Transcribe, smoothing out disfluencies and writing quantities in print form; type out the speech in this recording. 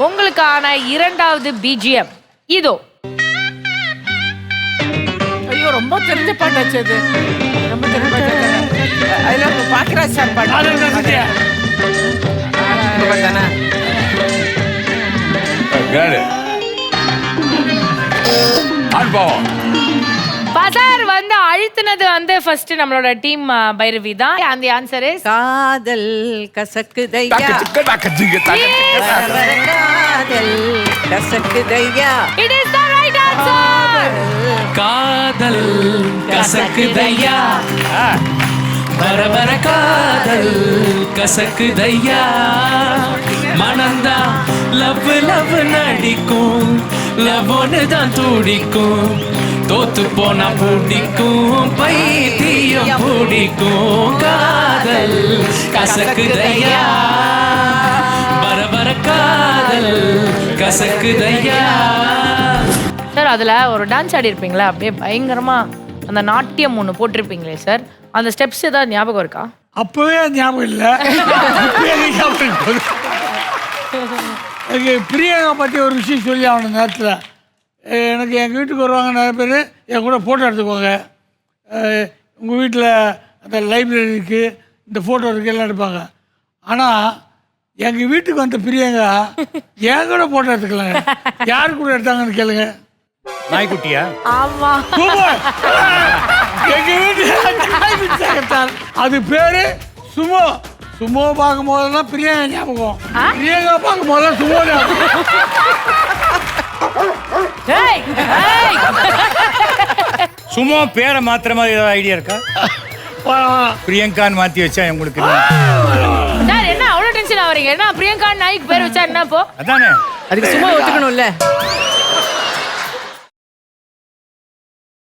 உங்களுக்கான இரண்டாவது பிஜிஎம் இதோ. ஐயோ ரொம்ப தெரிஞ்ச பாட்டாச்சு அது. ரொம்ப தெரிஞ்ச பாட்டு. அதுல பாக்கியராஜ் சார் பாட்டு. பசார் வந்து அழுத்தினது வந்து ஃபர்ஸ்ட் நம்மளோட டீம் பைரவி தான். அந்த ஆன்சர் இஸ் காதல் கசக்குதையா, காதல் கசக்குதையா. It is the right answer. காதல் கசக்குதையா, வர வர காதல் கசக்குதையா, மனந்தா லவ் லவ் நடிக்கும், லவ் ஒன்று தான் துடிக்கும், தோத்து போனா பிடிக்கும், பைத்தியம் பிடிக்கும், காதல் கசக்குதையா, வர வர காதல் கசக்குதையா. சார் அதுல ஒரு டான்ஸ் ஆடி இருப்பீங்களா, அப்படியே பயங்கரமா அந்த நாட்டியம் ஒன்று போட்டிருப்பீங்களே சார், அந்த ஸ்டெப்ஸ் ஏதாவது ஞாபகம் இருக்கா? அப்பவே ஞாபகம் இல்லை. எனக்கு பிரியங்கா பற்றி ஒரு விஷயம் சொல்லி ஆகணும். நேரத்தில் எனக்கு எங்கள் வீட்டுக்கு வருவாங்க நிறைய பேர், என் கூட ஃபோட்டோ எடுத்துக்குவாங்க. உங்கள் வீட்டில் அந்த லைப்ரரி இருக்குது, இந்த ஃபோட்டோ இருக்குது, எல்லாம் எடுப்பாங்க. ஆனால் எங்கள் வீட்டுக்கு வந்த பிரியங்கா என் கூட ஃபோட்டோ எடுத்துக்கலாங்க. யார் கூட எடுத்தாங்கன்னு கேளுங்க. நாய்க்குட்டியா? ஆமா. எங்க வீட்டுல அது பேரு சுமோ. சுமோ பார்க்கும் போதெல்லாம் பிரியங்கா ஞாபகம், பிரியங்கா பார்க்கும் போதெல்லாம் சுமோ ஞாபகம். சும்மா பேரை மாத்திர மாதிரி ஏதாவது ஐடியா இருக்கா? பிரியங்கான்னு மாத்தி வச்சா உங்களுக்கு சார் என்ன அவ்வளவு டென்ஷன் ஆவறீங்க? என்ன பிரியங்கா நாய்க்கு பேர் வச்சா என்ன இப்போ? அதானே அதுக்கு சும்மா ஒத்துக்கணும்ல.